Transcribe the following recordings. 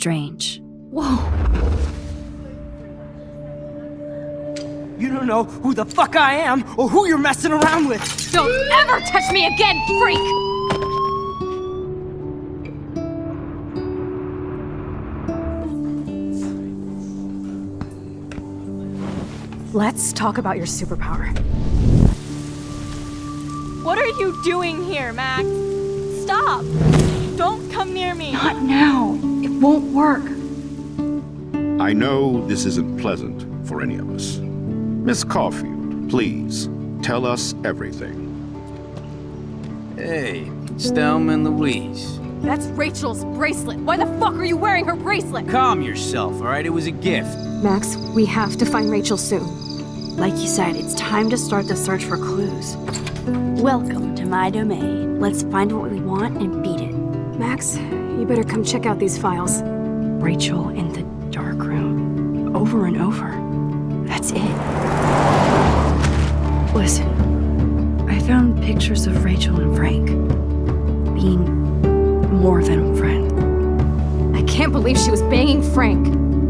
strange. Whoa! You don't know who the fuck I am or who you're messing around with! Don't ever touch me again, freak! Let's talk about your superpower. What are you doing here, Max? Stop! Don't come near me! Not now. It won't work. I know this isn't pleasant for any of us. Miss Caulfield, please, tell us everything. Hey, it's Thelma and Louise. That's Rachel's bracelet. Why the fuck are you wearing her bracelet? Calm yourself, alright? It was a gift. Max, we have to find Rachel soon. Like you said, it's time to start the search for clues. Welcome to my domain. Let's find what we want and beat it. Max, you better come check out these files. Rachel in the dark room. Over and over. That's it. Listen, I found pictures of Rachel and Frank being more than a friend. I can't believe she was banging Frank.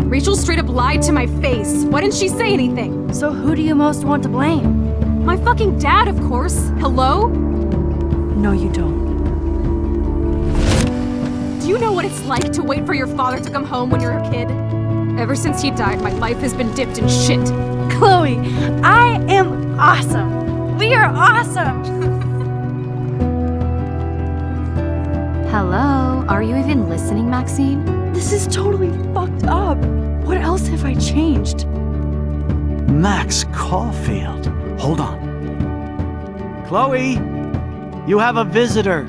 Rachel straight up lied to my face. Why didn't she say anything? So who do you most want to blame? My fucking dad, of course. Hello? No, you don't. Do you know what it's like to wait for your father to come home when you're a kid? Ever since he died, my life has been dipped in shit. Chloe, I am awesome. We are awesome. Hello? Are you even listening, Maxine? This is totally fucked up. What else have I changed? Max Caulfield. Hold on. Chloe, you have a visitor.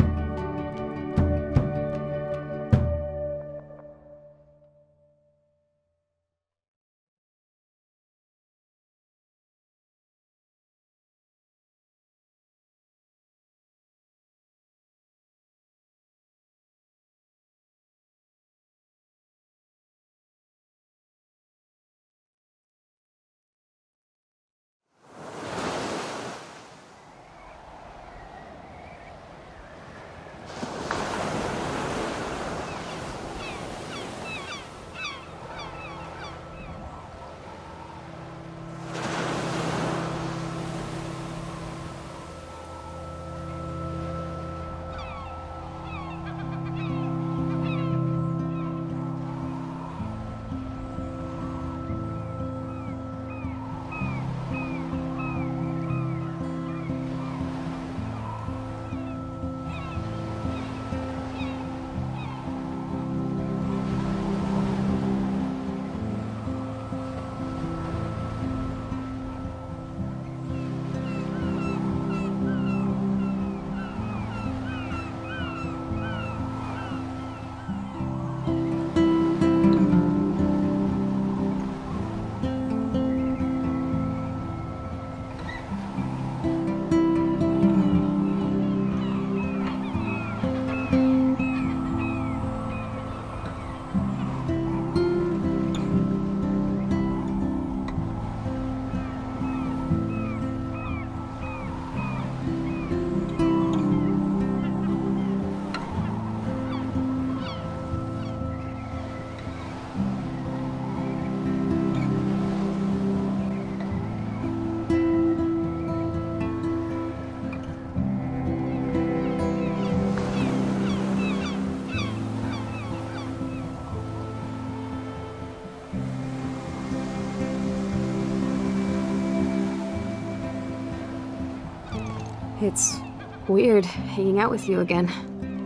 It's weird hanging out with you again.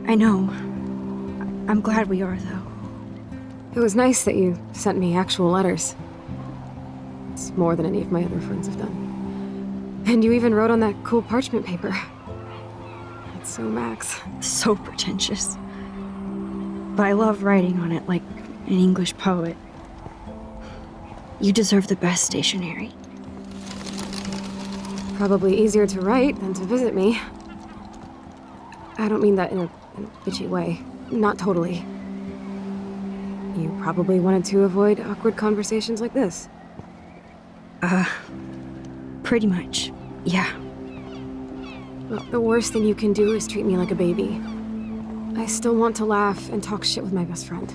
I know. I'm glad we are, though. It was nice that you sent me actual letters. It's more than any of my other friends have done. And you even wrote on that cool parchment paper. It's so Max. So pretentious. But I love writing on it like an English poet. You deserve the best stationery. Probably easier to write than to visit me. I don't mean that in a bitchy way. Not totally. You probably wanted to avoid awkward conversations like this. Pretty much, yeah. Well, the worst thing you can do is treat me like a baby. I still want to laugh and talk shit with my best friend.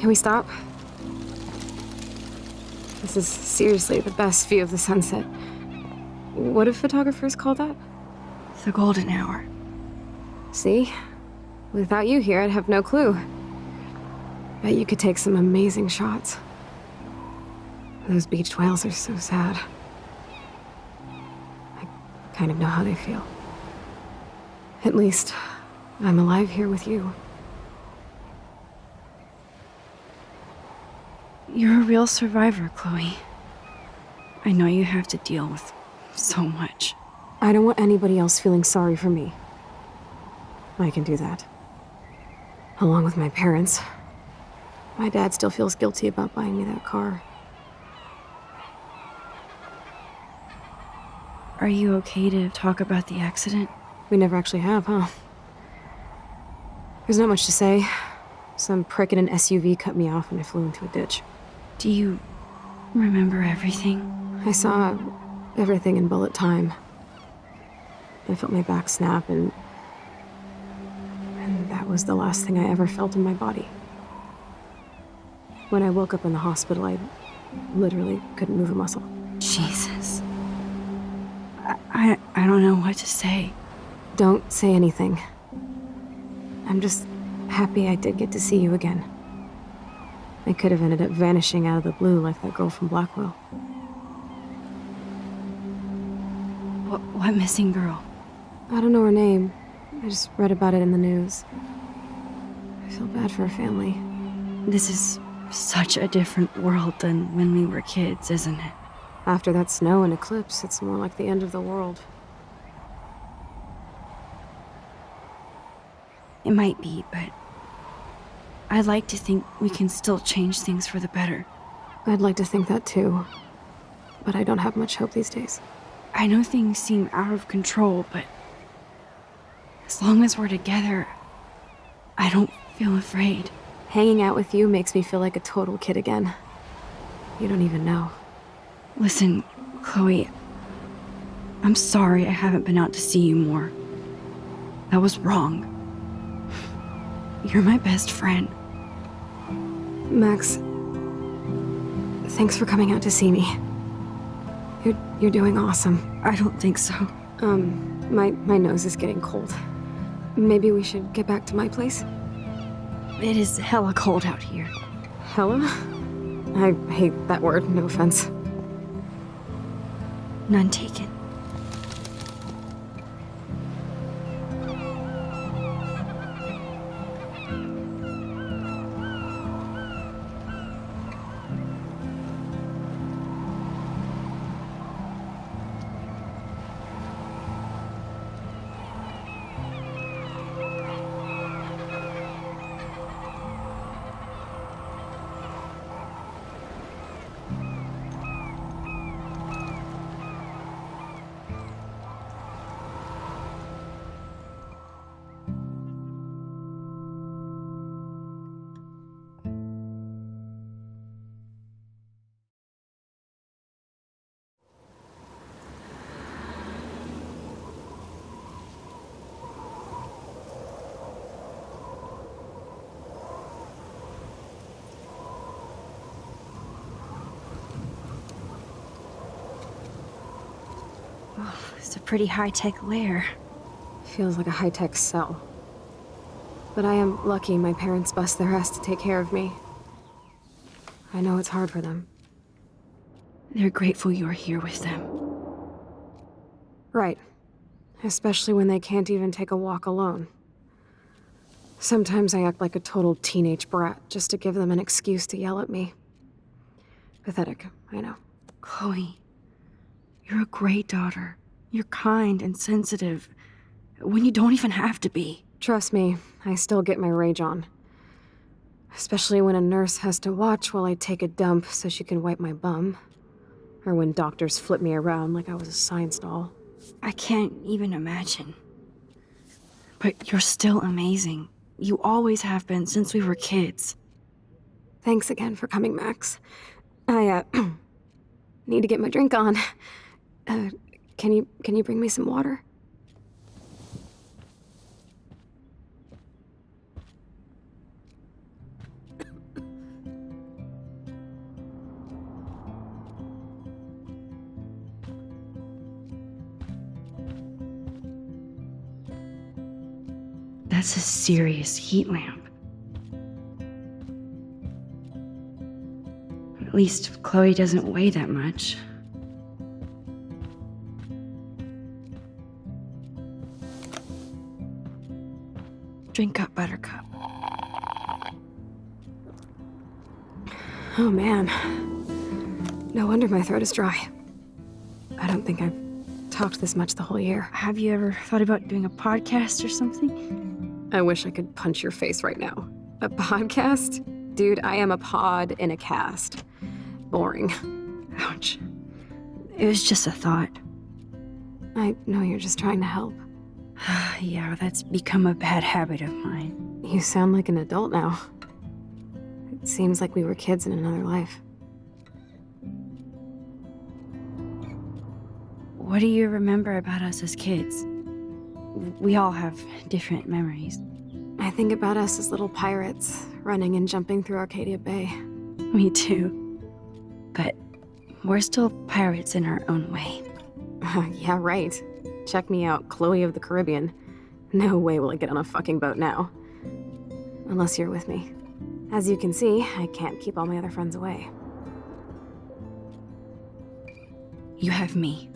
Can we stop? This is seriously the best view of the sunset. What do photographers call that? The golden hour. See? Without you here, I'd have no clue. Bet you could take some amazing shots. Those beached whales are so sad. I kind of know how they feel. At least, I'm alive here with you. You're a real survivor, Chloe. I know you have to deal with so much. I don't want anybody else feeling sorry for me. I can do that. Along with my parents. My dad still feels guilty about buying me that car. Are you okay to talk about the accident? We never actually have, huh? There's not much to say. Some prick in an SUV cut me off and I flew into a ditch. Do you remember everything? I saw everything in bullet time. I felt my back snap and that was the last thing I ever felt in my body. When I woke up in the hospital, I literally couldn't move a muscle. Jesus. I don't know what to say. Don't say anything. I'm just happy I did get to see you again. I could have ended up vanishing out of the blue like that girl from Blackwell. What missing girl? I don't know her name. I just read about it in the news. I feel bad for her family. This is such a different world than when we were kids, isn't it? After that snow and eclipse, it's more like the end of the world. It might be, but I'd like to think we can still change things for the better. I'd like to think that too, but I don't have much hope these days. I know things seem out of control, but as long as we're together, I don't feel afraid. Hanging out with you makes me feel like a total kid again. You don't even know. Listen, Chloe, I'm sorry I haven't been out to see you more. That was wrong. You're my best friend. Max, thanks for coming out to see me. You're doing awesome. I don't think so. My nose is getting cold. Maybe we should get back to my place? It is hella cold out here. Hella? I hate that word, no offense. None taken. It's a pretty high-tech lair. Feels like a high-tech cell. But I am lucky my parents bust their ass to take care of me. I know it's hard for them. They're grateful you're here with them. Right. Especially when they can't even take a walk alone. Sometimes I act like a total teenage brat just to give them an excuse to yell at me. Pathetic, I know. Chloe, you're a great daughter. You're kind and sensitive when you don't even have to be. Trust me, I still get my rage on. Especially when a nurse has to watch while I take a dump so she can wipe my bum. Or when doctors flip me around like I was a science doll. I can't even imagine. But you're still amazing. You always have been since we were kids. Thanks again for coming, Max. I, need to get my drink on. Can you bring me some water? That's a serious heat lamp. At least Chloe doesn't weigh that much. Drink up, Buttercup. Oh man. No wonder my throat is dry. I don't think I've talked this much the whole year. Have you ever thought about doing a podcast or something? I wish I could punch your face right now. A podcast? Dude, I am a pod in a cast. Boring. Ouch. It was just a thought. I know you're just trying to help. Yeah, that's become a bad habit of mine. You sound like an adult now. It seems like we were kids in another life. What do you remember about us as kids? We all have different memories. I think about us as little pirates, running and jumping through Arcadia Bay. Me too. But we're still pirates in our own way. Yeah, right. Check me out, Chloe of the Caribbean. No way will I get on a fucking boat now. Unless you're with me. As you can see, I can't keep all my other friends away. You have me.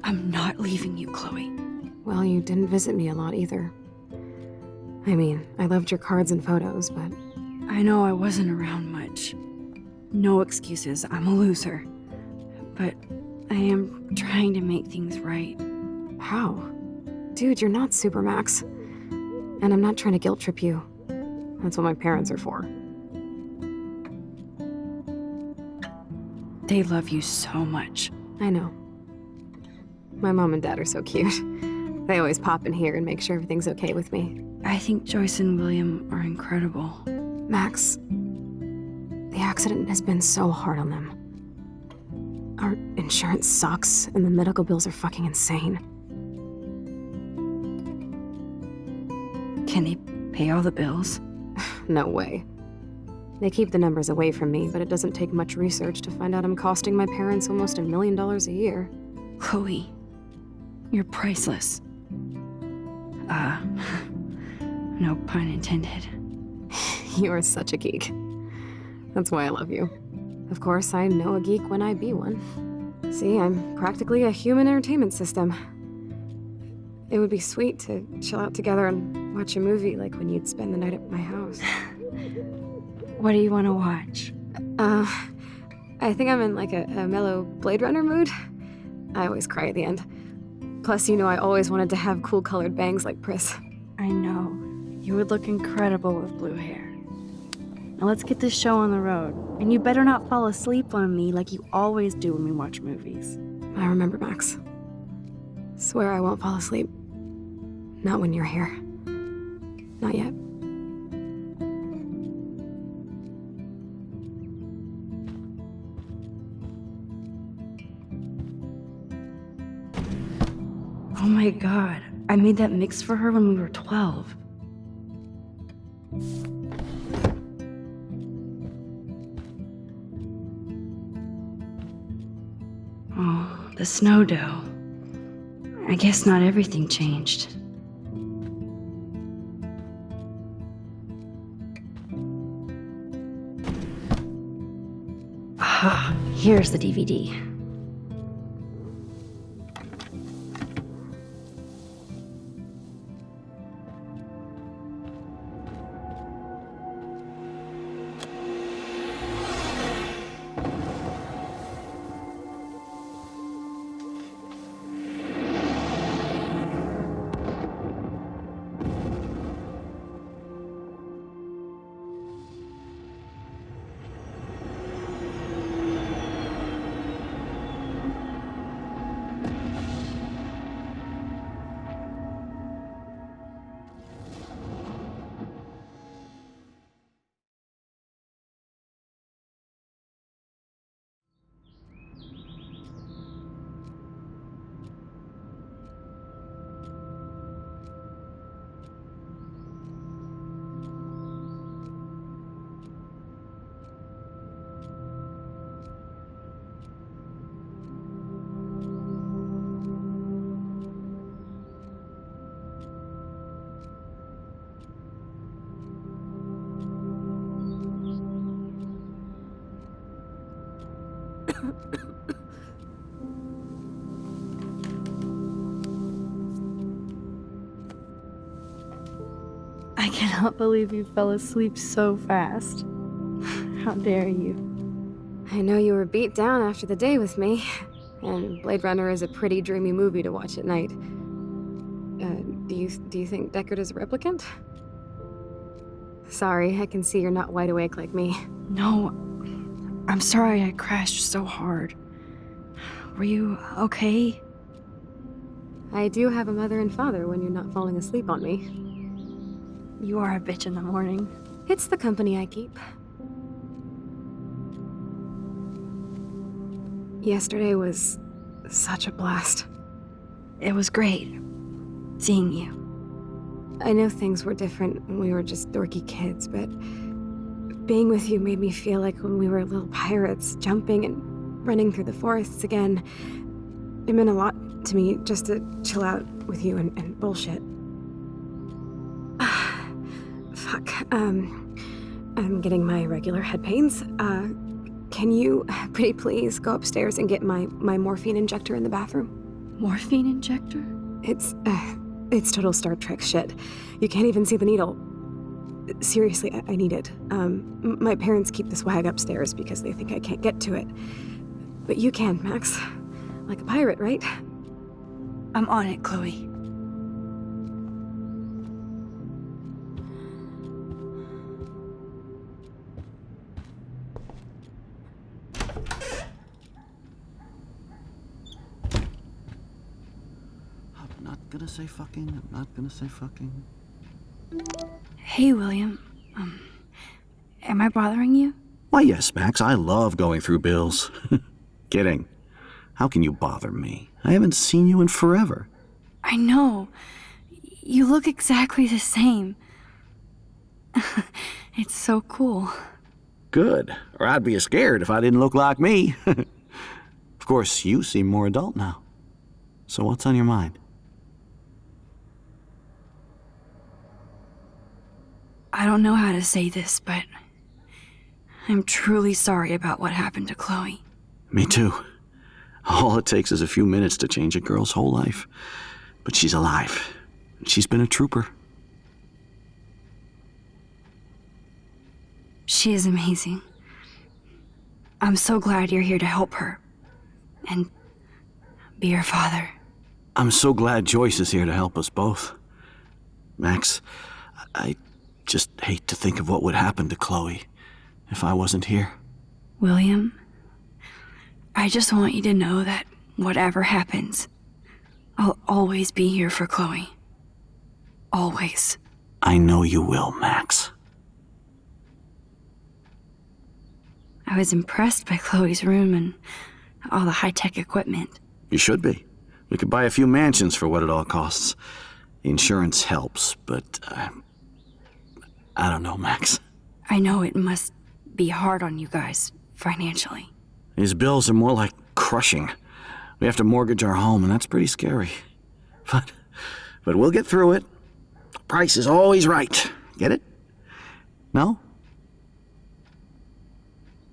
I'm not leaving you, Chloe. Well, you didn't visit me a lot either. I mean, I loved your cards and photos, but... I know I wasn't around much. No excuses, I'm a loser. But I am trying to make things right. How? Dude, you're not Supermax. And I'm not trying to guilt trip you. That's what my parents are for. They love you so much. I know. My mom and dad are so cute. They always pop in here and make sure everything's okay with me. I think Joyce and William are incredible. Max, the accident has been so hard on them. Our insurance sucks, and the medical bills are fucking insane. Can they pay all the bills? No way. They keep the numbers away from me, but it doesn't take much research to find out I'm costing my parents almost $1 million a year. Chloe, you're priceless. No pun intended. You are such a geek. That's why I love you. Of course, I know a geek when I be one. See, I'm practically a human entertainment system. It would be sweet to chill out together and watch a movie like when you'd spend the night at my house. What do you want to watch? I think I'm in like a mellow Blade Runner mood. I always cry at the end. Plus, you know I always wanted to have cool colored bangs like Pris. I know. You would look incredible with blue hair. Now let's get this show on the road. And you better not fall asleep on me like you always do when we watch movies. I remember, Max. Swear I won't fall asleep. Not when you're here. Not yet. Oh my god. I made that mix for her when we were 12. Oh, the snow dough. I guess not everything changed. Ah, here's the DVD. I cannot believe you fell asleep so fast. How dare you? I know you were beat down after the day with me, and Blade Runner is a pretty dreamy movie to watch at night. Do you think Deckard is a replicant? Sorry, I can see you're not wide awake like me. No, I'm sorry I crashed so hard. Were you okay? I do have a mother and father when you're not falling asleep on me. You are a bitch in the morning. It's the company I keep. Yesterday was such a blast. It was great seeing you. I know things were different when we were just dorky kids, but being with you made me feel like when we were little pirates, jumping and running through the forests again. It meant a lot to me just to chill out with you and bullshit. Fuck. I'm getting my regular head pains. Can you, pretty please, go upstairs and get my morphine injector in the bathroom? Morphine injector? It's total Star Trek shit. You can't even see the needle. Seriously, I need it. My parents keep the swag upstairs because they think I can't get to it. But you can, Max. Like a pirate, right? I'm on it, Chloe. I'm not gonna say fucking. I'm not gonna say fucking. Hey, William. Am I bothering you? Why, yes, Max. I love going through bills. Kidding. How can you bother me? I haven't seen you in forever. I know. You look exactly the same. It's so cool. Good. Or I'd be scared if I didn't look like me. Of course, you seem more adult now. So what's on your mind? I don't know how to say this, but I'm truly sorry about what happened to Chloe. Me too. All it takes is a few minutes to change a girl's whole life. But she's alive. And she's been a trooper. She is amazing. I'm so glad you're here to help her. And be her father. I'm so glad Joyce is here to help us both. Max, I just hate to think of what would happen to Chloe if I wasn't here. William, I just want you to know that whatever happens, I'll always be here for Chloe. Always. I know you will, Max. I was impressed by Chloe's room and all the high-tech equipment. You should be. We could buy a few mansions for what it all costs. Insurance helps, but I don't know, Max. I know it must be hard on you guys, financially. These bills are more like crushing. We have to mortgage our home, and that's pretty scary. But we'll get through it. The price is always right. Get it? No?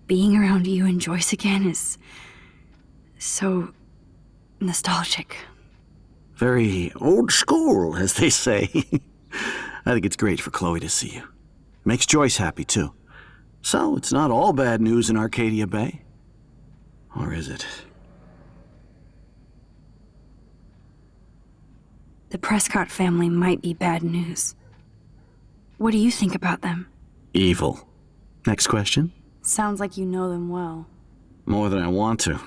Being around you and Joyce again is so nostalgic. Very old school, as they say. I think it's great for Chloe to see you. Makes Joyce happy, too. So, it's not all bad news in Arcadia Bay. Or is it? The Prescott family might be bad news. What do you think about them? Evil. Next question? Sounds like you know them well. More than I want to.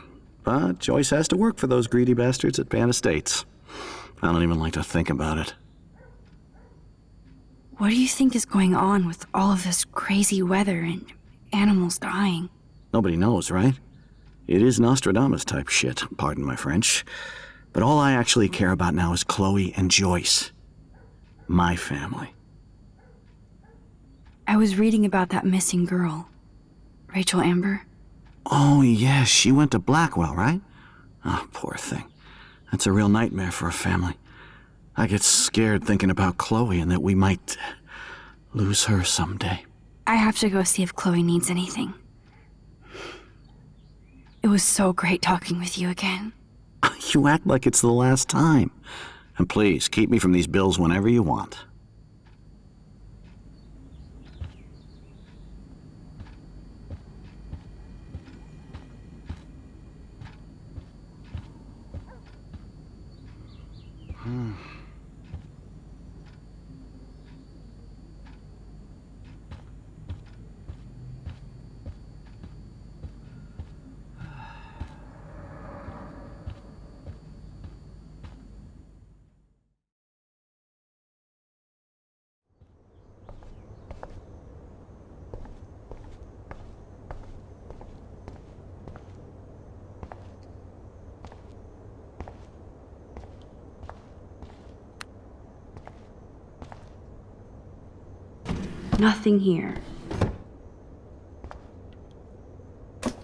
But Joyce has to work for those greedy bastards at Pan Estates. I don't even like to think about it. What do you think is going on with all of this crazy weather and animals dying? Nobody knows, right? It is Nostradamus-type shit, pardon my French. But all I actually care about now is Chloe and Joyce. My family. I was reading about that missing girl, Rachel Amber. Oh, yeah, she went to Blackwell, right? Oh, poor thing. That's a real nightmare for a family. I get scared thinking about Chloe and that we might lose her someday. I have to go see if Chloe needs anything. It was so great talking with you again. You act like it's the last time. And please, keep me from these bills whenever you want. Nothing here.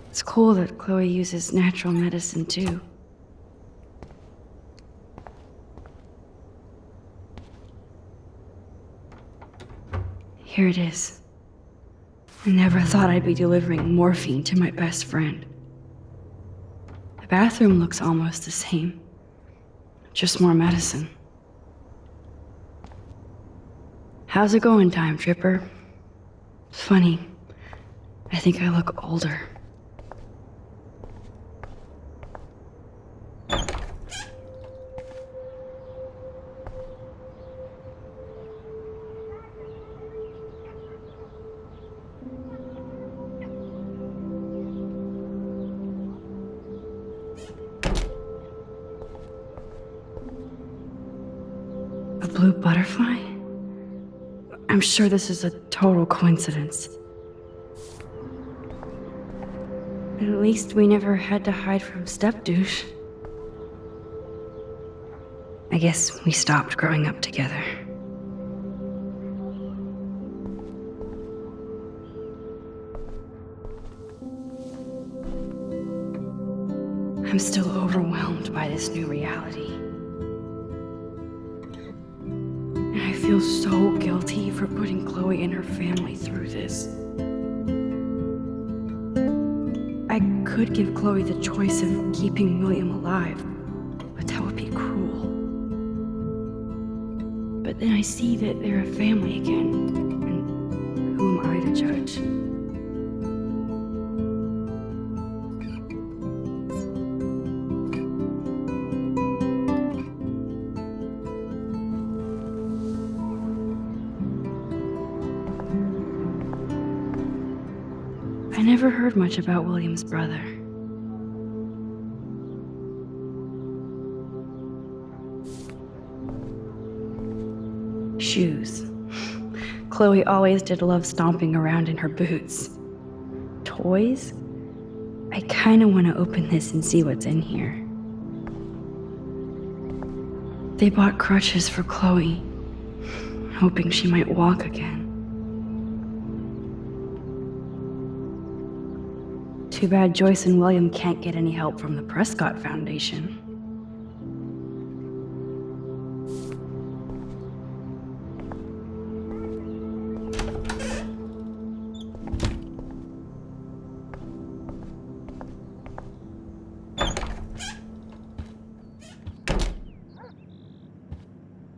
It's cool that Chloe uses natural medicine too. Here it is. I never thought I'd be delivering morphine to my best friend. The bathroom looks almost the same. Just more medicine. How's it going, Time Tripper? Funny. I think I look older. A blue butterfly? I'm sure this is a total coincidence. At least we never had to hide from step-douche. I guess we stopped growing up together. I'm still overwhelmed by this new reality. And I feel so guilty for putting Chloe and her family through this. I could give Chloe the choice of keeping William alive, but that would be cruel. But then I see that they're a family again, and who am I to judge? I never heard much about William's brother. Shoes. Chloe always did love stomping around in her boots. Toys? I kinda wanna open this and see what's in here. They bought crutches for Chloe, hoping she might walk again. Too bad Joyce and William can't get any help from the Prescott Foundation.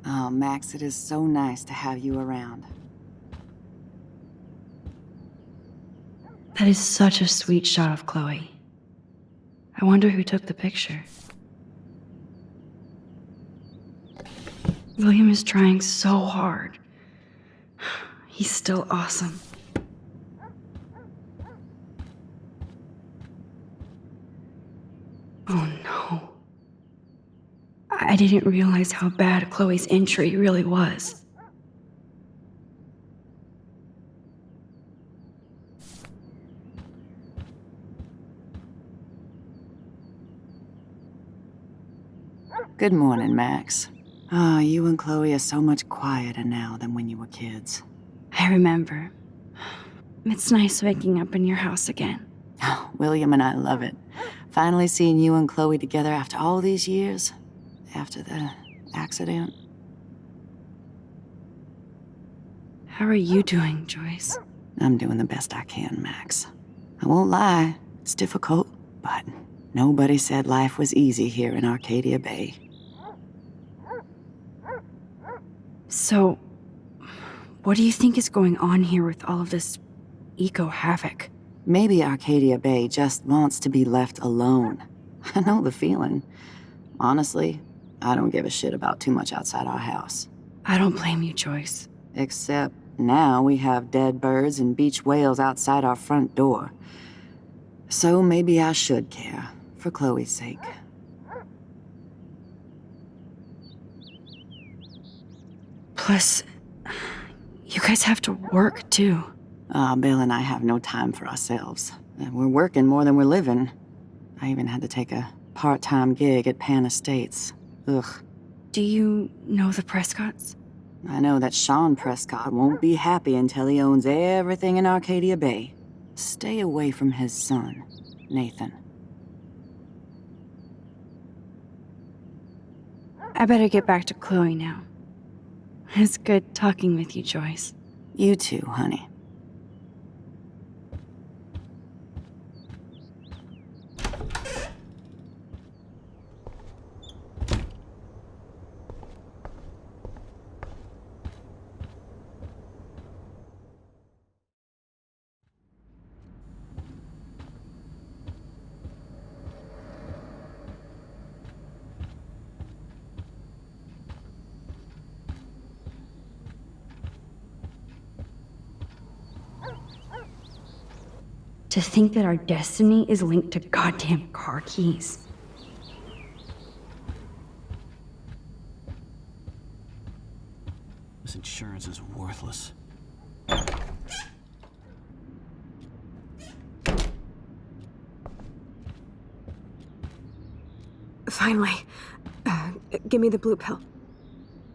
Oh, Max, it is so nice to have you around. That is such a sweet shot of Chloe. I wonder who took the picture. William is trying so hard. He's still awesome. Oh no. I didn't realize how bad Chloe's injury really was. Good morning, Max. Oh, you and Chloe are so much quieter now than when you were kids. I remember. It's nice waking up in your house again. Oh, William and I love it. Finally seeing you and Chloe together after all these years. After the accident. How are you doing, Joyce? I'm doing the best I can, Max. I won't lie, it's difficult. But nobody said life was easy here in Arcadia Bay. So, what do you think is going on here with all of this eco-havoc? Maybe Arcadia Bay just wants to be left alone. I know the feeling. Honestly, I don't give a shit about too much outside our house. I don't blame you, Joyce. Except now we have dead birds and beach whales outside our front door. So maybe I should care, for Chloe's sake. Plus, you guys have to work, too. Bill and I have no time for ourselves. We're working more than we're living. I even had to take a part-time gig at Pan Estates. Ugh. Do you know the Prescotts? I know that Sean Prescott won't be happy until he owns everything in Arcadia Bay. Stay away from his son, Nathan. I better get back to Chloe now. It's good talking with you, Joyce. You too, honey. To think that our destiny is linked to goddamn car keys. This insurance is worthless. Finally. Give me the blue pill.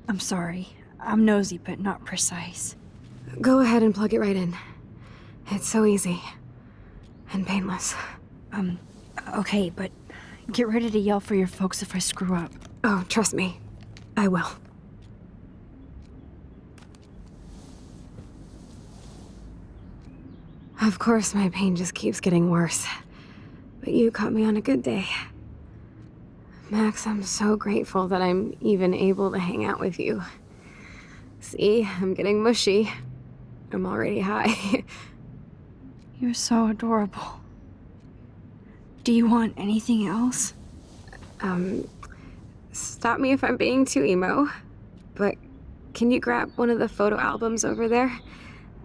I'm sorry. I'm nosy, but not precise. Go ahead and plug it right in. It's so easy. And painless. Okay, but get ready to yell for your folks if I screw up. Oh, trust me. I will. Of course, my pain just keeps getting worse. But you caught me on a good day. Max, I'm so grateful that I'm even able to hang out with you. See, I'm getting mushy. I'm already high. You're so adorable. Do you want anything else? Stop me if I'm being too emo, but can you grab one of the photo albums over there?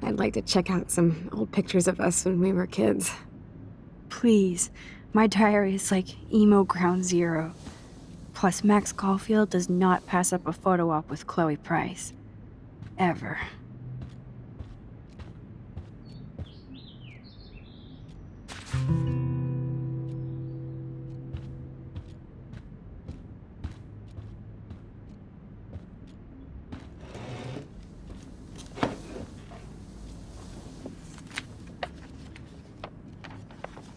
I'd like to check out some old pictures of us when we were kids. Please. My diary is like emo ground zero. Plus, Max Caulfield does not pass up a photo op with Chloe Price. Ever.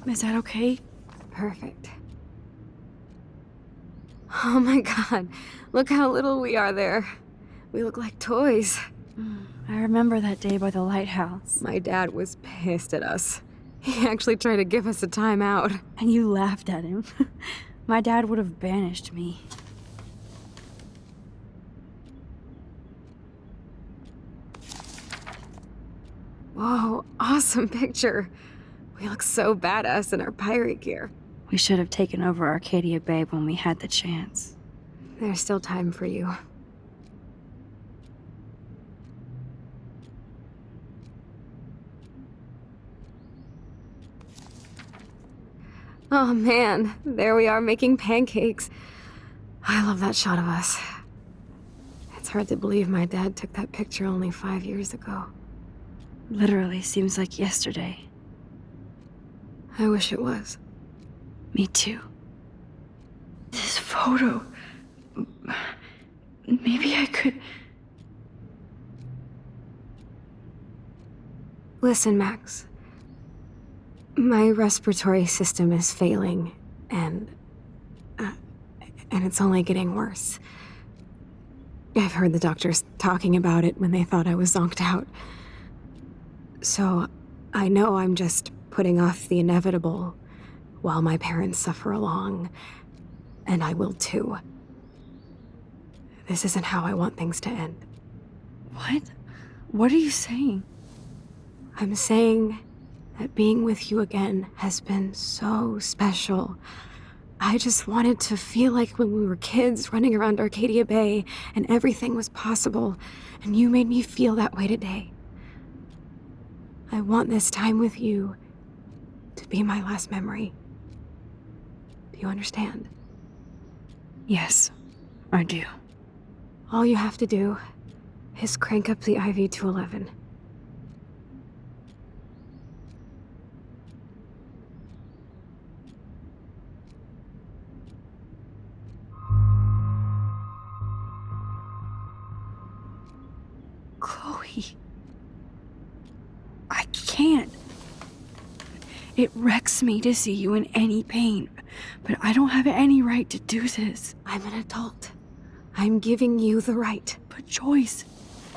Is that okay? Perfect. Oh my god, look how little we are there. We look like toys. I remember that day by the lighthouse. My dad was pissed at us. He actually tried to give us a timeout. And you laughed at him. My dad would have banished me. Whoa, awesome picture. We look so badass in our pirate gear. We should have taken over Arcadia Bay when we had the chance. There's still time for you. Oh man, there we are making pancakes. I love that shot of us. It's hard to believe my dad took that picture only 5 years ago. Literally seems like yesterday. I wish it was. Me too. This photo... Maybe I could... Listen, Max. My respiratory system is failing, and it's only getting worse. I've heard the doctors talking about it when they thought I was zonked out. So, I know I'm just putting off the inevitable, while my parents suffer along, and I will too. This isn't how I want things to end. What? What are you saying? I'm saying that being with you again has been so special. I just wanted to feel like when we were kids running around Arcadia Bay and everything was possible, and you made me feel that way today. I want this time with you to be my last memory. Do you understand? Yes, I do. All you have to do is crank up the IV to 11. Chloe. I can't. It wrecks me to see you in any pain, but I don't have any right to do this. I'm an adult. I'm giving you the right. But Joyce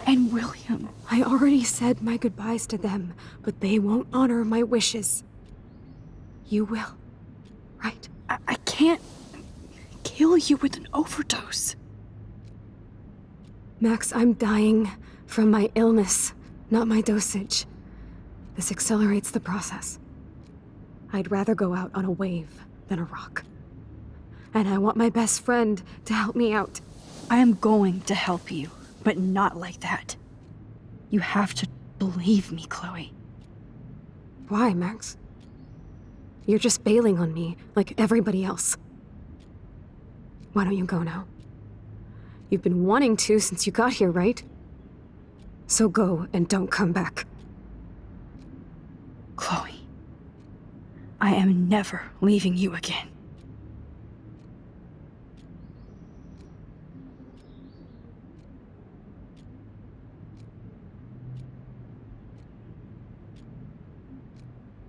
and William... I already said my goodbyes to them, but they won't honor my wishes. You will, right? I can't kill you with an overdose. Max, I'm dying from my illness, not my dosage. This accelerates the process. I'd rather go out on a wave than a rock. And I want my best friend to help me out. I am going to help you, but not like that. You have to believe me, Chloe. Why, Max? You're just bailing on me like everybody else. Why don't you go now? You've been wanting to since you got here, right? So go and don't come back. Chloe, I am never leaving you again.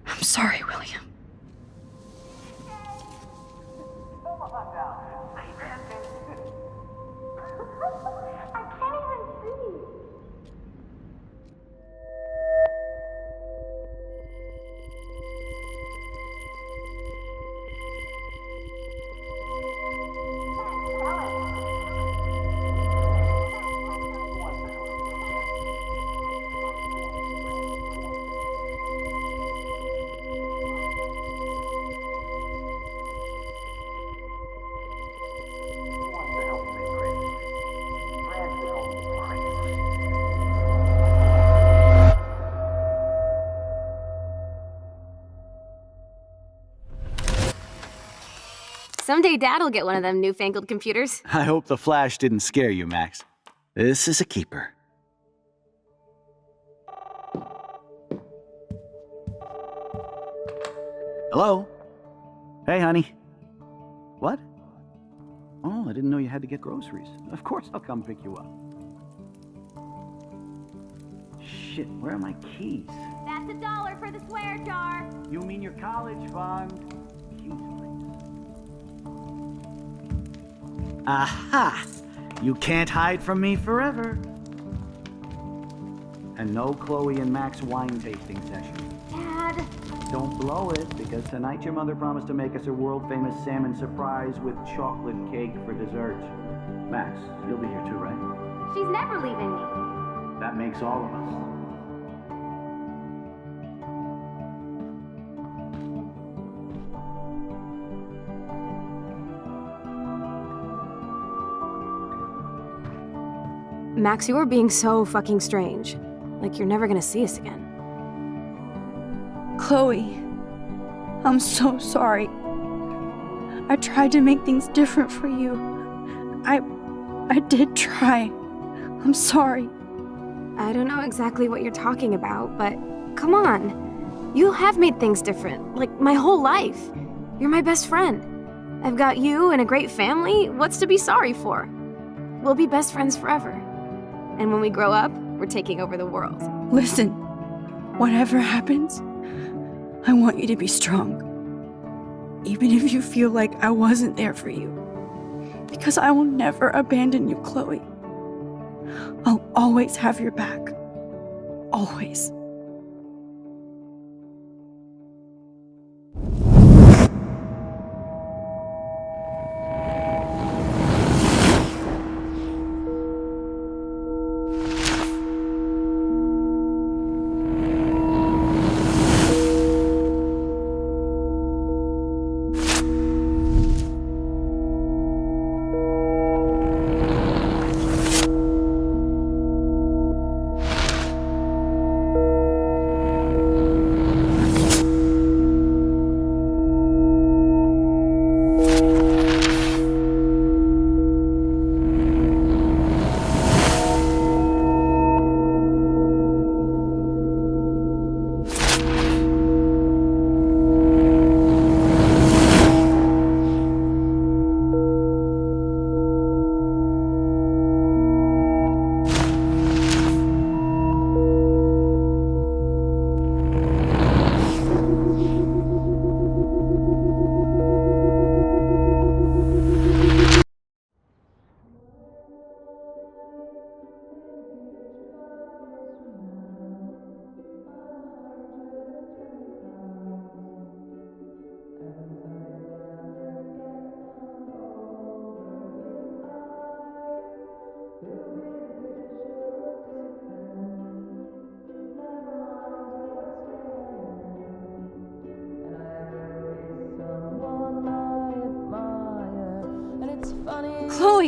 I'm sorry, William. Someday Dad'll get one of them newfangled computers. I hope the flash didn't scare you, Max. This is a keeper. Hello? Hey, honey. What? Oh, I didn't know you had to get groceries. Of course I'll come pick you up. Shit, where are my keys? That's $1 for the swear jar. You mean your college fund? Keys, please. Aha! You can't hide from me forever. And no Chloe and Max wine tasting session. Dad. Don't blow it, because tonight your mother promised to make us a world-famous salmon surprise with chocolate cake for dessert. Max, you'll be here too, right? She's never leaving me. That makes all of us. Max, you're being so fucking strange. Like you're never gonna see us again. Chloe, I'm so sorry. I tried to make things different for you. I did try. I'm sorry. I don't know exactly what you're talking about, but come on. You have made things different, like my whole life. You're my best friend. I've got you and a great family. What's to be sorry for? We'll be best friends forever. And when we grow up, we're taking over the world. Listen, whatever happens, I want you to be strong. Even if you feel like I wasn't there for you. Because I will never abandon you, Chloe. I'll always have your back. Always.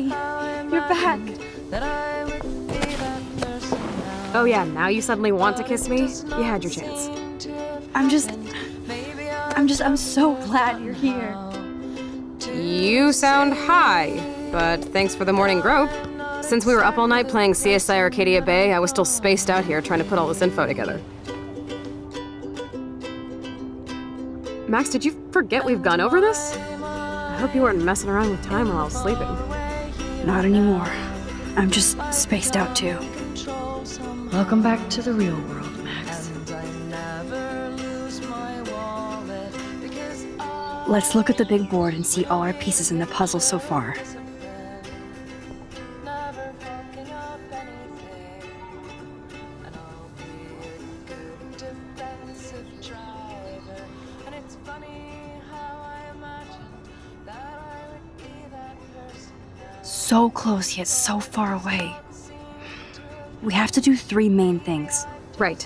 Finally, you're back. Oh yeah, now you suddenly want to kiss me? You had your chance. I'm so glad you're here. You sound high, but thanks for the morning grope. Since we were up all night playing CSI Arcadia Bay, I was still spaced out here trying to put all this info together. Max, did you forget we've gone over this? I hope you weren't messing around with time while I was sleeping. Not anymore. I'm just spaced out too. Welcome back to the real world, Max. Let's look at the big board and see all our pieces in the puzzle so far. So close yet so far away. We have to do 3 main things. Right.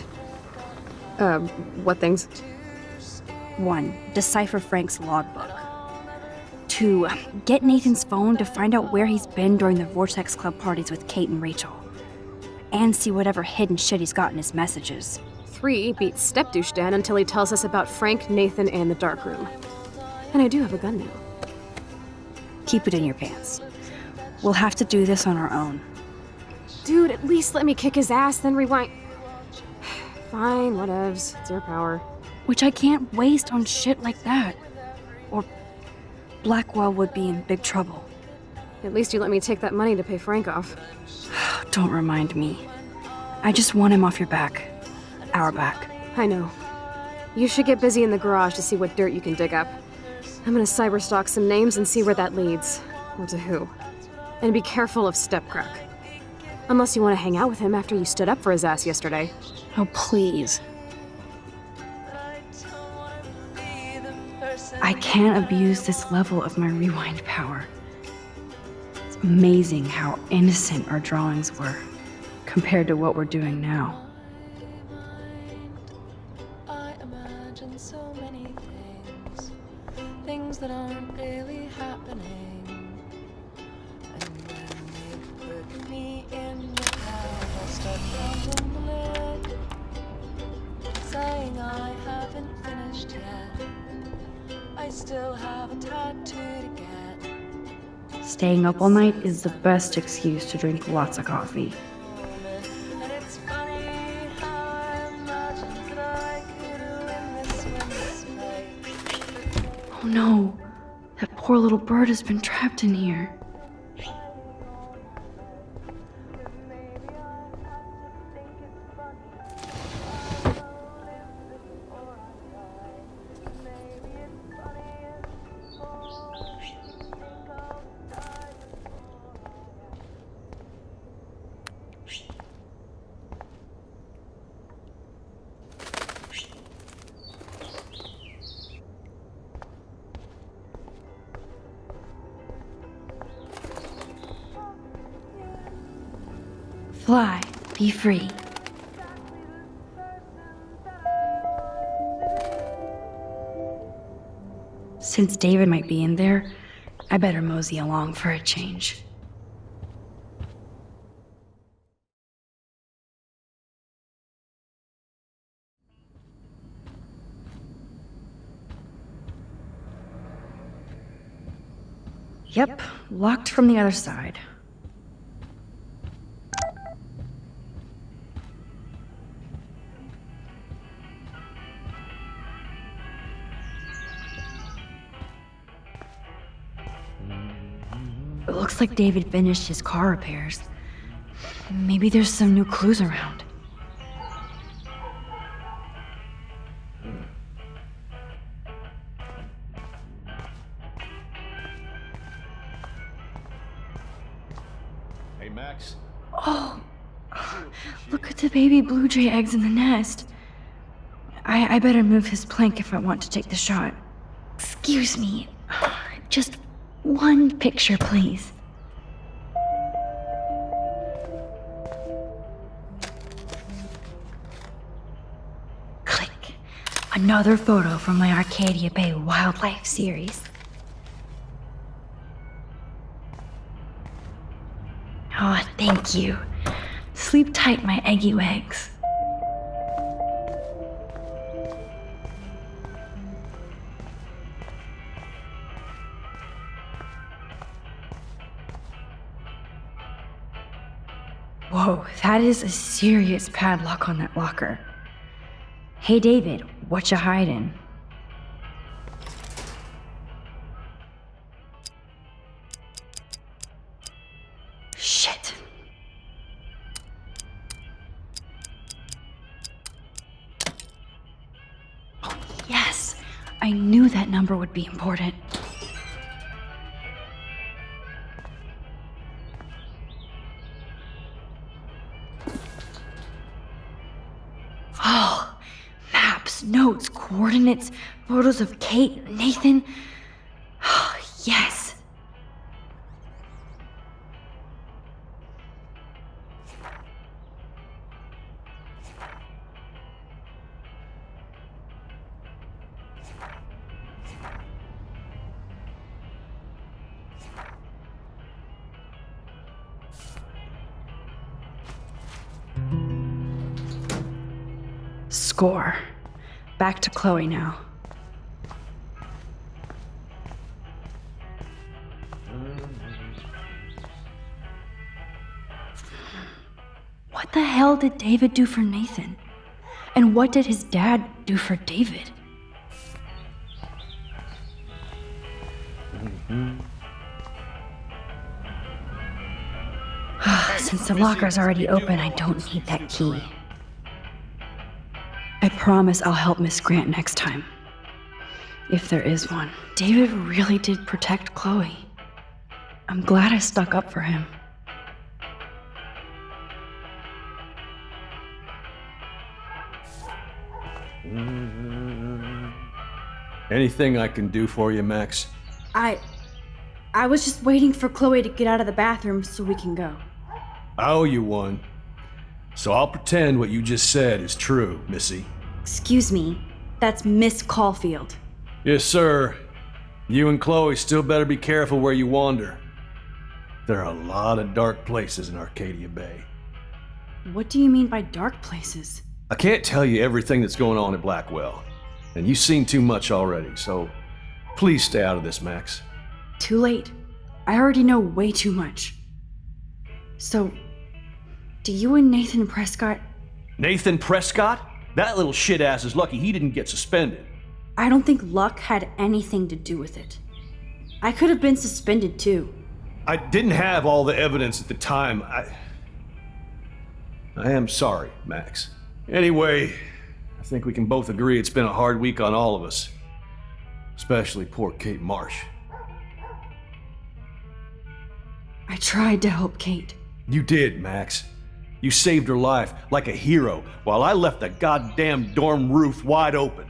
What things? 1. Decipher Frank's logbook. 2. Get Nathan's phone to find out where he's been during the Vortex Club parties with Kate and Rachel. And see whatever hidden shit he's got in his messages. 3. Beat Step-Douche Dan until he tells us about Frank, Nathan, and the dark room. And I do have a gun now. Keep it in your pants. We'll have to do this on our own. Dude, at least let me kick his ass, then rewind. Fine, whatevs. It's your power. Which I can't waste on shit like that. Or Blackwell would be in big trouble. At least you let me take that money to pay Frank off. Don't remind me. I just want him off your back. Our back. I know. You should get busy in the garage to see what dirt you can dig up. I'm gonna cyberstalk some names and see where that leads. Or to who. And be careful of Stepcrack. Unless you want to hang out with him after you stood up for his ass yesterday. Oh, please. I can't abuse this level of my rewind power. It's amazing how innocent our drawings were compared to what we're doing now. I imagine so many things that aren't really happening. And when they put me in the cloud, I start counting the lid, saying I haven't finished yet. I still have a tattoo to get. Staying up all night is the best excuse to drink lots of coffee. And it's funny how I imagined that I could win this fight. Oh no, that poor little bird has been trapped in here. Fly, be free. Since David might be in there, I better mosey along for a change. Yep, locked from the other side. It looks like David finished his car repairs. Maybe there's some new clues around. Hey, Max. Oh, look at the baby blue jay eggs in the nest. I better move his plank if I want to take the shot. Excuse me. Just one picture, please. Click. Another photo from my Arcadia Bay wildlife series. Oh, thank you. Sleep tight, my eggy legs. Whoa, that is a serious padlock on that locker. Hey, David, what you hiding? Shit. Oh, yes. I knew that number would be important. Oh, maps, notes, coordinates, photos of Kate, Nathan. Oh, yes. Score. Back to Chloe now. What the hell did David do for Nathan? And what did his dad do for David? Since the locker's already open, I don't need that key. I promise I'll help Miss Grant next time. If there is one. David really did protect Chloe. I'm glad I stuck up for him. Anything I can do for you, Max? I was just waiting for Chloe to get out of the bathroom so we can go. I owe you one. So I'll pretend what you just said is true, Missy. Excuse me, that's Miss Caulfield. Yes, sir. You and Chloe still better be careful where you wander. There are a lot of dark places in Arcadia Bay. What do you mean by dark places? I can't tell you everything that's going on at Blackwell, and you've seen too much already, so please stay out of this, Max. Too late. I already know way too much. So, do you and Nathan Prescott... Nathan Prescott? That little shit-ass is lucky he didn't get suspended. I don't think luck had anything to do with it. I could have been suspended too. I didn't have all the evidence at the time. I am sorry, Max. Anyway, I think we can both agree it's been a hard week on all of us. Especially poor Kate Marsh. I tried to help Kate. You did, Max. You saved her life like a hero while I left the goddamn dorm roof wide open.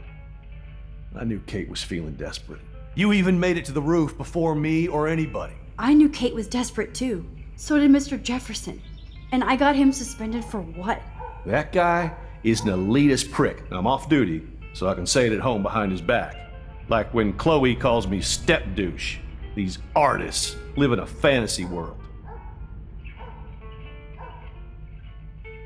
I knew Kate was feeling desperate. You even made it to the roof before me or anybody. I knew Kate was desperate too. So did Mr. Jefferson. And I got him suspended for what? That guy is an elitist prick, and I'm off duty, so I can say it at home behind his back. Like when Chloe calls me step douche. These artists live in a fantasy world.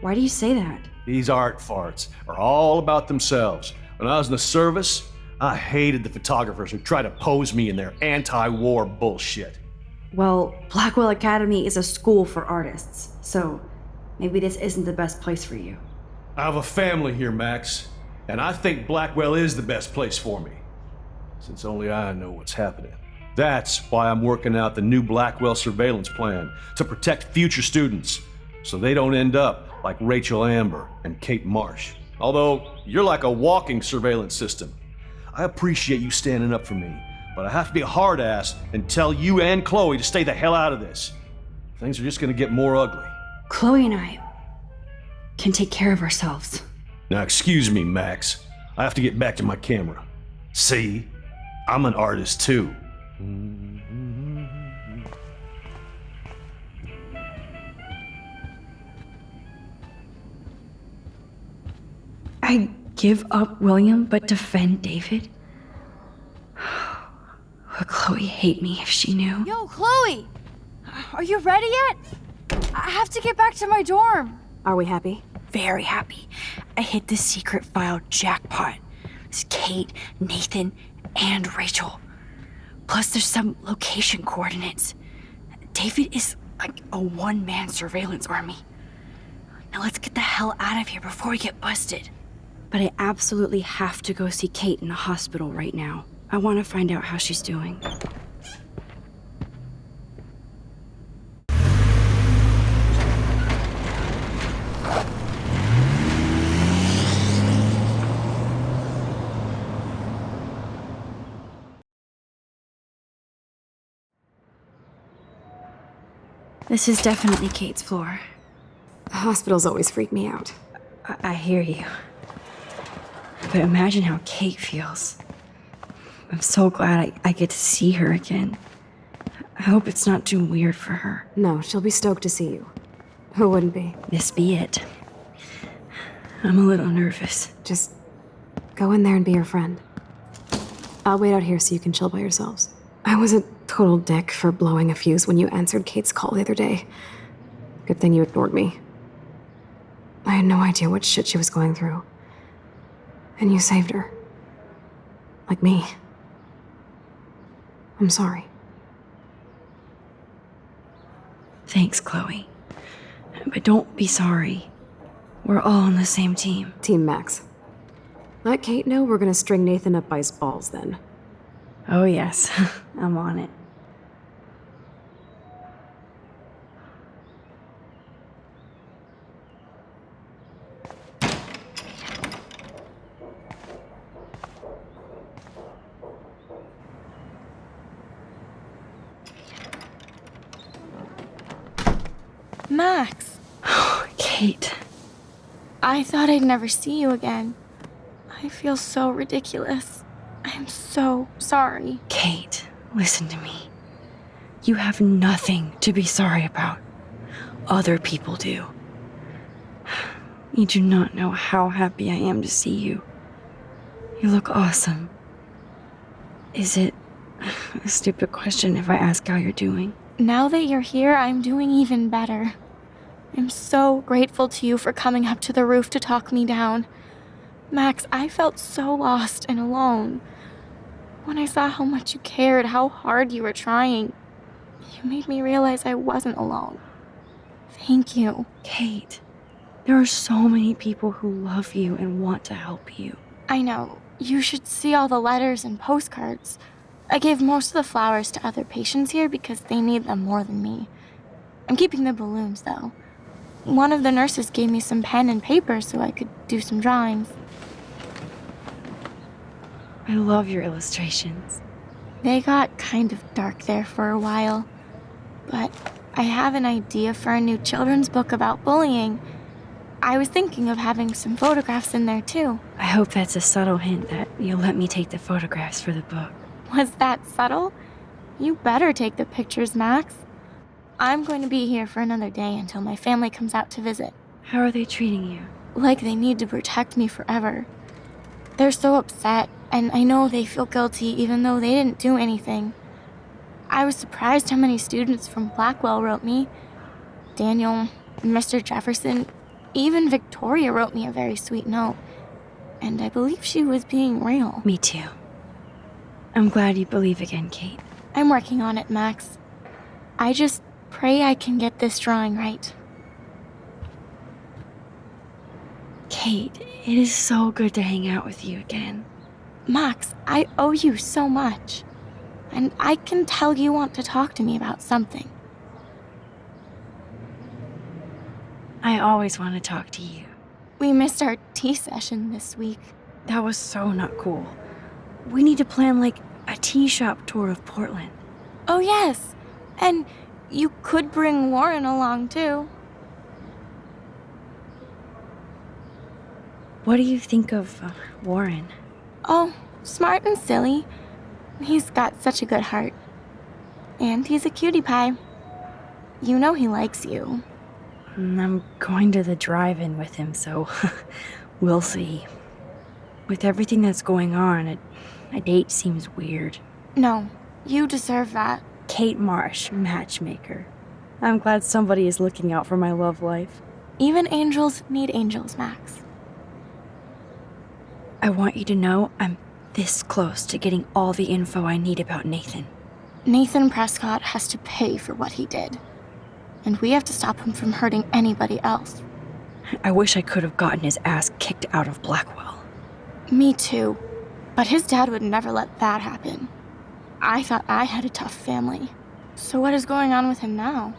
Why do you say that? These art farts are all about themselves. When I was in the service, I hated the photographers who try to pose me in their anti-war bullshit. Well, Blackwell Academy is a school for artists, so maybe this isn't the best place for you. I have a family here, Max, and I think Blackwell is the best place for me, since only I know what's happening. That's why I'm working out the new Blackwell surveillance plan to protect future students, so they don't end up like Rachel Amber and Kate Marsh. Although, you're like a walking surveillance system. I appreciate you standing up for me, but I have to be a hard ass and tell you and Chloe to stay the hell out of this. Things are just gonna get more ugly. Chloe and I can take care of ourselves. Now excuse me, Max. I have to get back to my camera. See? I'm an artist too. I give up William but defend David? Would Chloe hate me if she knew? Yo, Chloe! Are you ready yet? I have to get back to my dorm. Are we happy? Very happy. I hit the secret file jackpot. It's Kate, Nathan, and Rachel. Plus there's some location coordinates. David is like a one-man surveillance army. Now let's get the hell out of here before we get busted. But I absolutely have to go see Kate in the hospital right now. I want to find out how she's doing. This is definitely Kate's floor. Hospitals always freak me out. I hear you. But imagine how Kate feels. I'm so glad I get to see her again. I hope it's not too weird for her. No, she'll be stoked to see you. Who wouldn't be? This be it. I'm a little nervous. Just go in there and be your friend. I'll wait out here so you can chill by yourselves. I was a total dick for blowing a fuse when you answered Kate's call the other day. Good thing you ignored me. I had no idea what shit she was going through. And you saved her. Like me. I'm sorry. Thanks, Chloe. But don't be sorry. We're all on the same team. Team Max. Let Kate know we're gonna string Nathan up by his balls then. Oh yes, I'm on it. Max, Kate. I thought I'd never see you again. I feel so ridiculous. I'm so sorry. Kate, listen to me. You have nothing to be sorry about. Other people do. You do not know how happy I am to see you. You look awesome. Is it a stupid question if I ask how you're doing? Now that you're here, I'm doing even better. I'm so grateful to you for coming up to the roof to talk me down. Max, I felt so lost and alone. When I saw how much you cared, how hard you were trying, you made me realize I wasn't alone. Thank you. Kate, there are so many people who love you and want to help you. I know. You should see all the letters and postcards. I gave most of the flowers to other patients here because they need them more than me. I'm keeping the balloons, though. One of the nurses gave me some pen and paper so I could do some drawings. I love your illustrations. They got kind of dark there for a while. But I have an idea for a new children's book about bullying. I was thinking of having some photographs in there, too. I hope that's a subtle hint that you'll let me take the photographs for the book. Was that subtle? You better take the pictures, Max. I'm going to be here for another day until my family comes out to visit. How are they treating you? Like they need to protect me forever. They're so upset, and I know they feel guilty even though they didn't do anything. I was surprised how many students from Blackwell wrote me. Daniel, Mr. Jefferson, even Victoria wrote me a very sweet note. And I believe she was being real. Me too. I'm glad you believe again, Kate. I'm working on it, Max. I just pray I can get this drawing right. Kate, it is so good to hang out with you again. Max, I owe you so much. And I can tell you want to talk to me about something. I always want to talk to you. We missed our tea session this week. That was so not cool. We need to plan, like, a tea shop tour of Portland. Oh, yes. And you could bring Warren along, too. What do you think of Warren? Oh, smart and silly. He's got such a good heart. And he's a cutie pie. You know he likes you. I'm going to the drive-in with him, so we'll see. With everything that's going on, a date seems weird. No, you deserve that. Kate Marsh, matchmaker. I'm glad somebody is looking out for my love life. Even angels need angels, Max. I want you to know I'm this close to getting all the info I need about Nathan. Nathan Prescott has to pay for what he did. And we have to stop him from hurting anybody else. I wish I could have gotten his ass kicked out of Blackwell. Me too. But his dad would never let that happen. I thought I had a tough family. So what is going on with him now?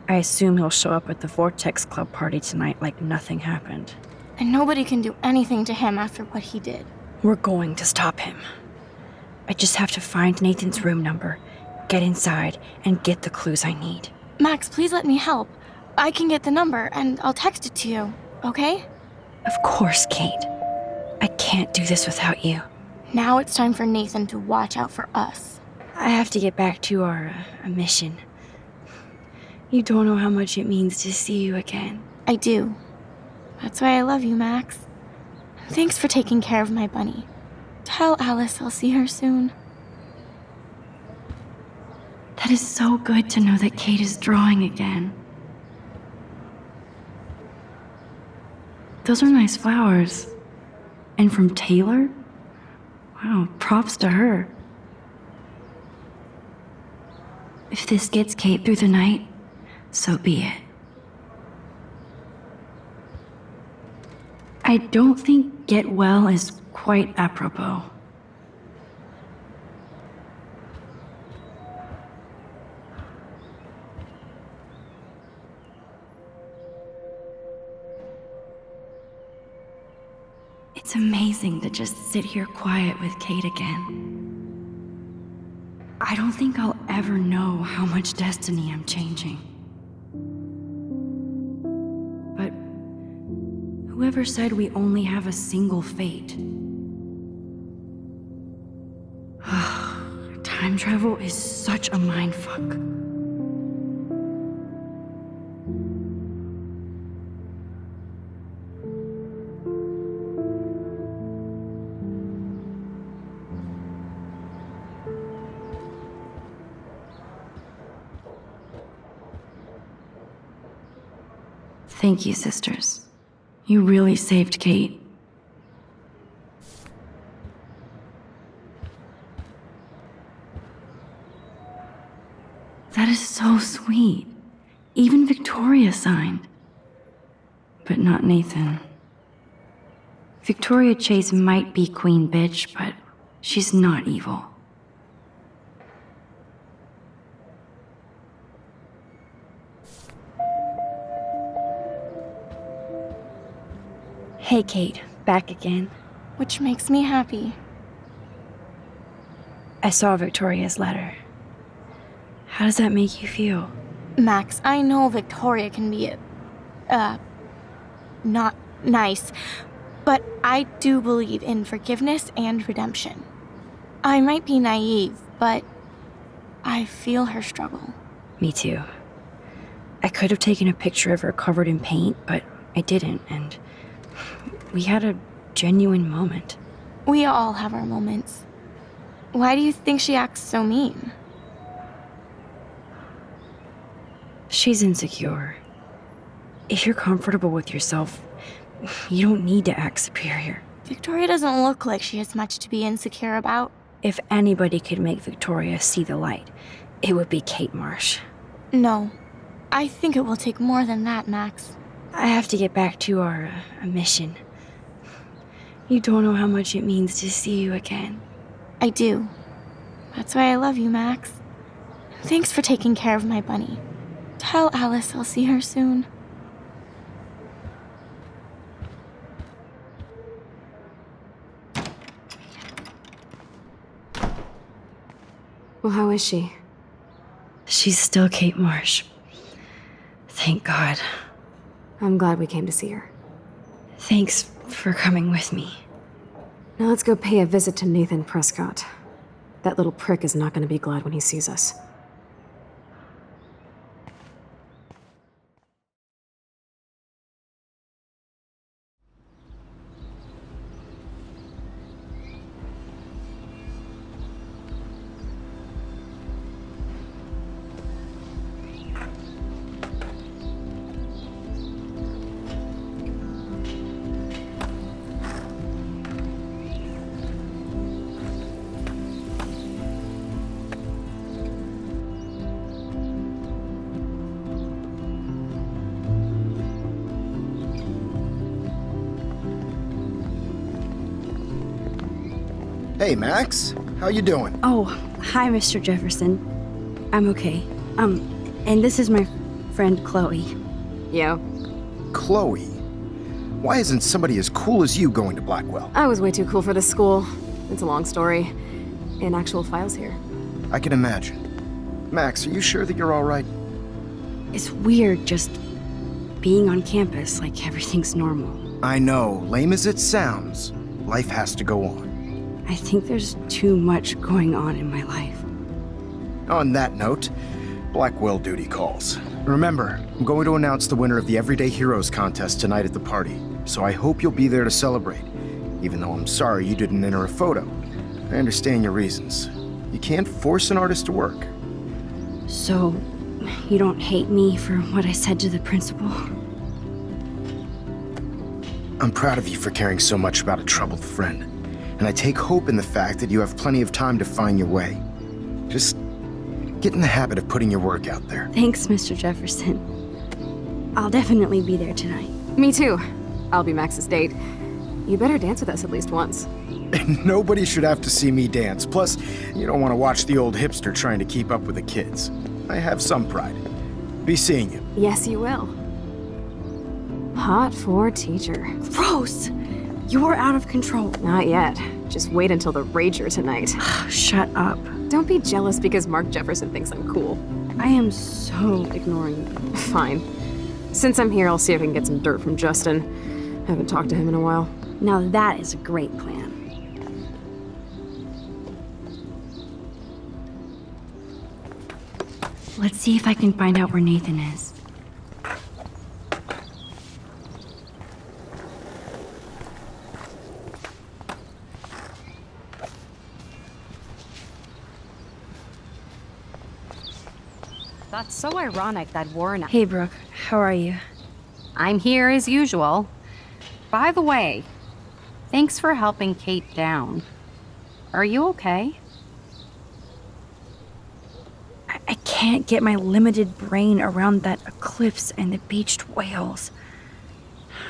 I assume he'll show up at the Vortex Club party tonight like nothing happened. And nobody can do anything to him after what he did. We're going to stop him. I just have to find Nathan's room number, get inside, and get the clues I need. Max, please let me help. I can get the number, and I'll text it to you, okay? Of course, Kate. I can't do this without you. Now it's time for Nathan to watch out for us. I have to get back to our mission. You don't know how much it means to see you again. I do. That's why I love you, Max. Thanks for taking care of my bunny. Tell Alice I'll see her soon. That is so good to know that Kate is drawing again. Those are nice flowers. And from Taylor? Wow, props to her. If this gets Kate through the night, so be it. I don't think get well is quite apropos. It's amazing to just sit here quiet with Kate again. I don't think I'll ever know how much destiny I'm changing. But whoever said we only have a single fate? Time travel is such a mindfuck. Thank you, sisters. You really saved Kate. That is so sweet. Even Victoria signed. But not Nathan. Victoria Chase might be queen bitch, but she's not evil. Hey, Kate. Back again. Which makes me happy. I saw Victoria's letter. How does that make you feel? Max, I know Victoria can be, not nice, but I do believe in forgiveness and redemption. I might be naive, but I feel her struggle. Me too. I could have taken a picture of her covered in paint, but I didn't, and we had a genuine moment. We all have our moments. Why do you think she acts so mean? She's insecure. If you're comfortable with yourself, you don't need to act superior. Victoria doesn't look like she has much to be insecure about. If anybody could make Victoria see the light, it would be Kate Marsh. No. I think it will take more than that, Max. I have to get back to our mission. You don't know how much it means to see you again. I do. That's why I love you, Max. Thanks for taking care of my bunny. Tell Alice I'll see her soon. Well, how is she? She's still Kate Marsh. Thank God. I'm glad we came to see her. Thanks for coming with me. Now let's go pay a visit to Nathan Prescott. That little prick is not going to be glad when he sees us. Hey, Max. How you doing? Oh, hi, Mr. Jefferson. I'm okay. And this is my friend Chloe. Yo. Chloe? Why isn't somebody as cool as you going to Blackwell? I was way too cool for this school. It's a long story. In actual files here. I can imagine. Max, are you sure that you're all right? It's weird just being on campus like everything's normal. I know, lame as it sounds, life has to go on. I think there's too much going on in my life. On that note, Blackwell duty calls. Remember, I'm going to announce the winner of the Everyday Heroes contest tonight at the party, so I hope you'll be there to celebrate, even though I'm sorry you didn't enter a photo. I understand your reasons. You can't force an artist to work. So, you don't hate me for what I said to the principal? I'm proud of you for caring so much about a troubled friend, and I take hope in the fact that you have plenty of time to find your way. Just get in the habit of putting your work out there. Thanks, Mr. Jefferson. I'll definitely be there tonight. Me too. I'll be Max's date. You better dance with us at least once. Nobody should have to see me dance. Plus, you don't want to watch the old hipster trying to keep up with the kids. I have some pride. Be seeing you. Yes, you will. Hot for teacher. Gross! You're out of control. Not yet. Just wait until the rager tonight. Shut up. Don't be jealous because Mark Jefferson thinks I'm cool. I am so ignoring you. Fine. Since I'm here, I'll see if I can get some dirt from Justin. I haven't talked to him in a while. Now that is a great plan. Let's see if I can find out where Nathan is. That's so ironic that Warren... Hey, Brooke. How are you? I'm here as usual. By the way, thanks for helping Kate down. Are you okay? I can't get my limited brain around that eclipse and the beached whales.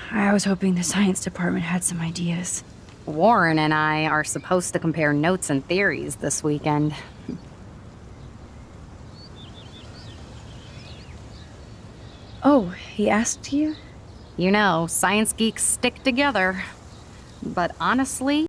I was hoping the science department had some ideas. Warren and I are supposed to compare notes and theories this weekend. Oh, he asked you? You know, science geeks stick together. But honestly,